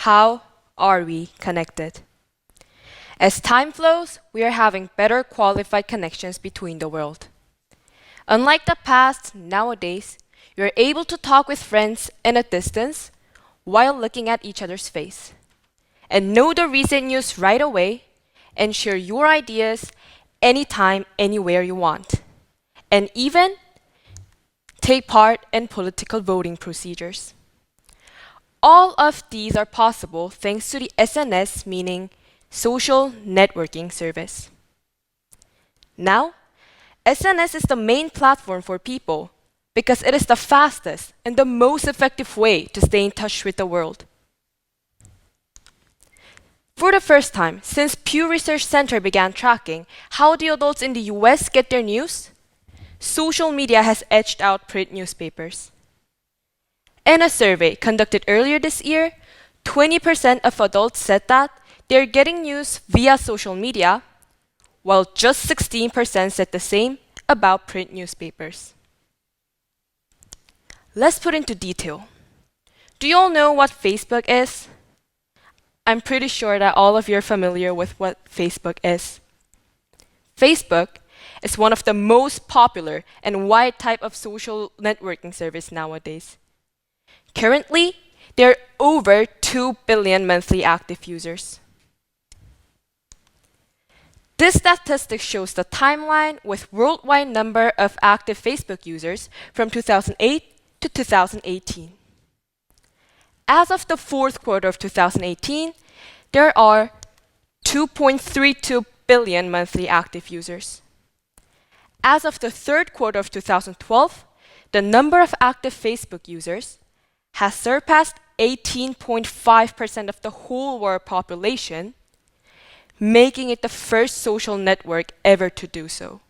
How are we connected? As time flows, we are having better qualified connections between the world. Unlike the past, nowadays, you're able to talk with friends in a distance while looking at each other's face, and know the recent news right away, and share your ideas anytime, anywhere you want, and even take part in political voting procedures. All of these are possible thanks to the SNS, meaning social networking service. Now, SNS is the main platform for people because it is the fastest and the most effective way to stay in touch with the world. For the first time since Pew Research Center began tracking how the adults in the US get their news, social media has edged out print newspapers. In a survey conducted earlier this year, 20% of adults said that they're getting news via social media, while just 16% said the same about print newspapers. Let's put into detail. Do you all know what Facebook is? I'm pretty sure that all of you are familiar with what Facebook is. Facebook is one of the most popular and wide type of social networking service nowadays. Currently, there are over 2 billion monthly active users. This statistic shows the timeline with worldwide number of active Facebook users from 2008 to 2018. As of the fourth quarter of 2018, there are 2.32 billion monthly active users. As of the third quarter of 2012, the number of active Facebook users has surpassed 18.5% of the whole world population, making it the first social network ever to do so.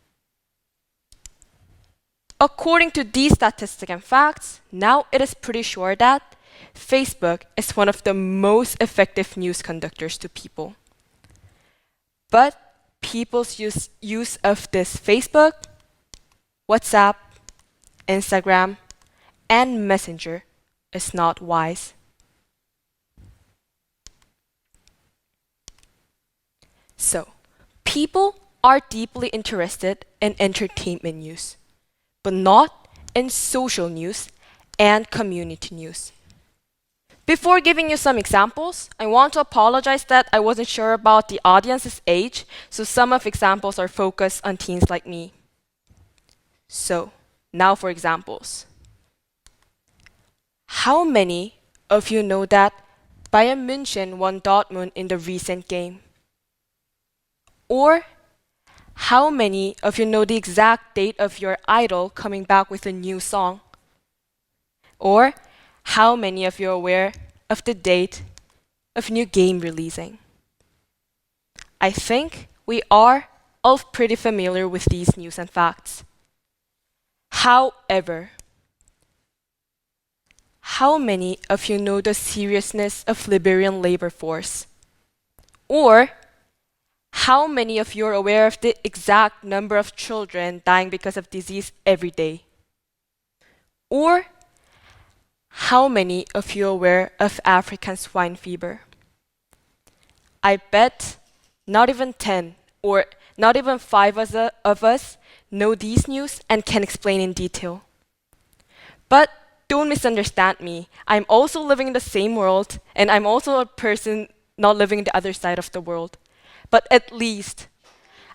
According to these statistics and facts, now it is pretty sure that Facebook is one of the most effective news conductors to people. But people's use of this Facebook, WhatsApp, Instagram, and Messenger is not wise. So, people are deeply interested in entertainment news, but not in social news and community news. Before giving you some examples, I want to apologize that I wasn't sure about the audience's age, so some of examples are focused on teens like me. So, now for examples. How many of you know that Bayern München won Dortmund in the recent game? Or how many of you know the exact date of your idol coming back with a new song? Or how many of you are aware of the date of new game releasing? I think we are all pretty familiar with these news and facts. However, how many of you know the seriousness of Liberian labor force? Or how many of you are aware of the exact number of children dying because of disease every day? Or how many of you are aware of African swine fever? I bet not even 10 or not even 5 of us know these news and can explain in detail. But don't misunderstand me. I'm also living in the same world, and I'm also a person not living in the other side of the world. But at least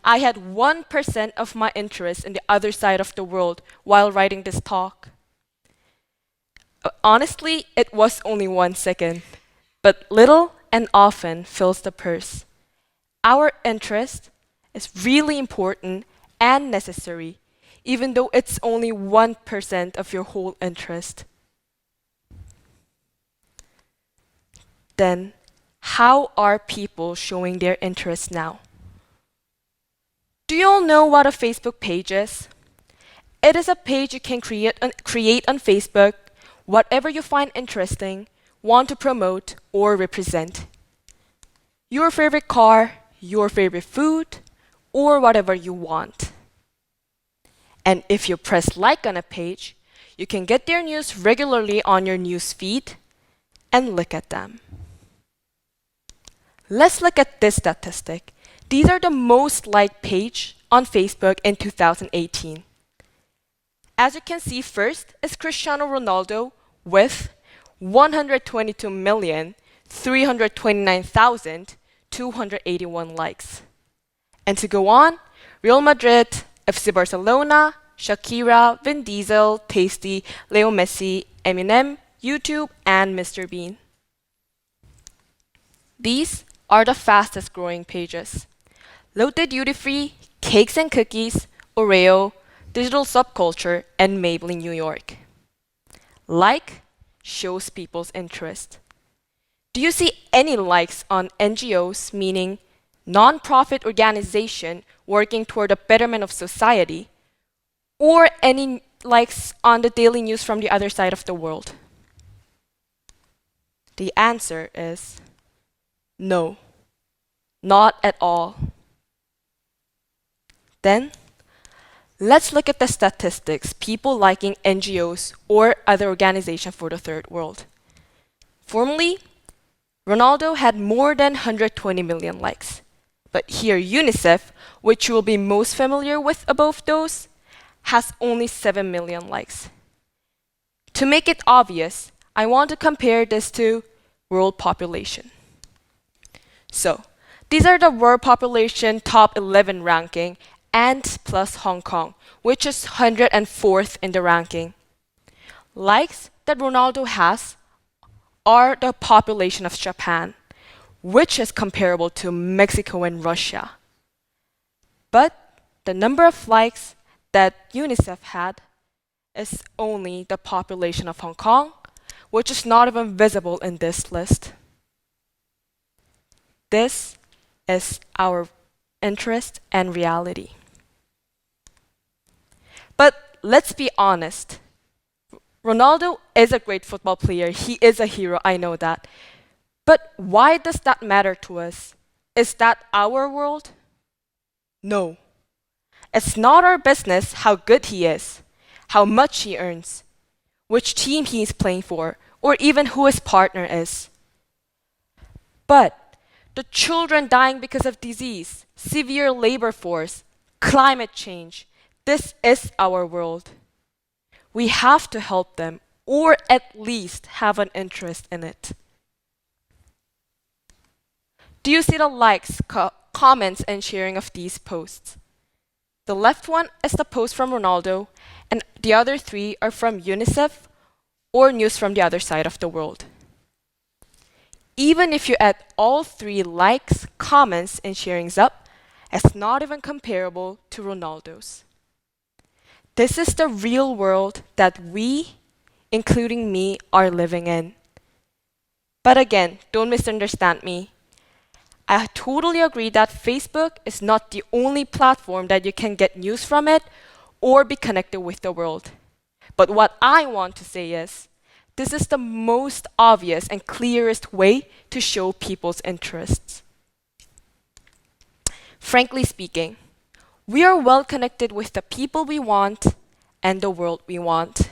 I had 1% of my interest in the other side of the world while writing this talk. Honestly, it was only 1 second, but little and often fills the purse. Our interest is really important and necessary, even though it's only 1% of your whole interest. Then, how are people showing their interest now? Do you all know what a Facebook page is? It is a page you can create on Facebook, whatever you find interesting, want to promote, or represent. Your favorite car, your favorite food, or whatever you want. And if you press like on a page, you can get their news regularly on your news feed and look at them. Let's look at this statistic. These are the most liked page on Facebook in 2018. As you can see, first is Cristiano Ronaldo with 122,329,281 likes. And to go on, Real Madrid, FC Barcelona, Shakira, Vin Diesel, Tasty, Leo Messi, Eminem, YouTube, and Mr. Bean. These are the fastest growing pages. Lotte Duty Free, Cakes and Cookies, Oreo, Digital Subculture, and Maybelline New York. Like shows people's interest. Do you see any likes on NGOs, meaning non-profit organization working toward the betterment of society, or any likes on the daily news from the other side of the world? The answer is no, not at all. Then, let's look at the statistics, people liking NGOs or other organizations for the third world. Formerly, Ronaldo had more than 120 million likes. But here, UNICEF, which you will be most familiar with above those, has only 7 million likes. To make it obvious, I want to compare this to world population. So, these are the world population top 11 ranking, and plus Hong Kong, which is 104th in the ranking. Likes that Ronaldo has are the population of Japan, which is comparable to Mexico and Russia. But the number of likes that UNICEF had is only the population of Hong Kong, which is not even visible in this list. This is our interest and reality. But let's be honest. Ronaldo is a great football player. He is a hero, I know that. But why does that matter to us? Is that our world? No. It's not our business how good he is, how much he earns, which team he is playing for, or even who his partner is. But the children dying because of disease, severe labor force, climate change, this is our world. We have to help them, or at least have an interest in it. Do you see the likes, comments, and sharing of these posts? The left one is the post from Ronaldo, and the other three are from UNICEF or news from the other side of the world. Even if you add all three likes, comments, and sharings up, it's not even comparable to Ronaldo's. This is the real world that we, including me, are living in. But again, don't misunderstand me. I totally agree that Facebook is not the only platform that you can get news from it or be connected with the world. But what I want to say is, this is the most obvious and clearest way to show people's interests. Frankly speaking, we are well connected with the people we want and the world we want,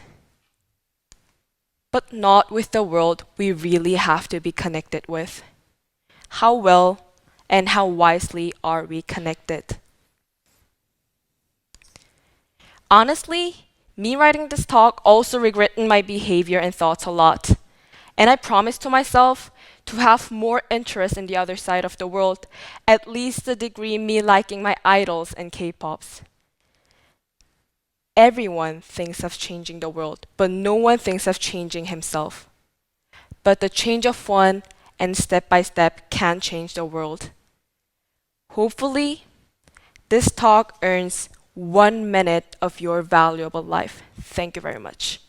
but not with the world we really have to be connected with. How well and how wisely are we connected? Honestly, me writing this talk also regretting my behavior and thoughts a lot. And I promised to myself to have more interest in the other side of the world, at least the degree me liking my idols and K-pops. Everyone thinks of changing the world, but no one thinks of changing himself. But the change of one and step by step can change the world. Hopefully, this talk earns 1 minute of your valuable life. Thank you very much.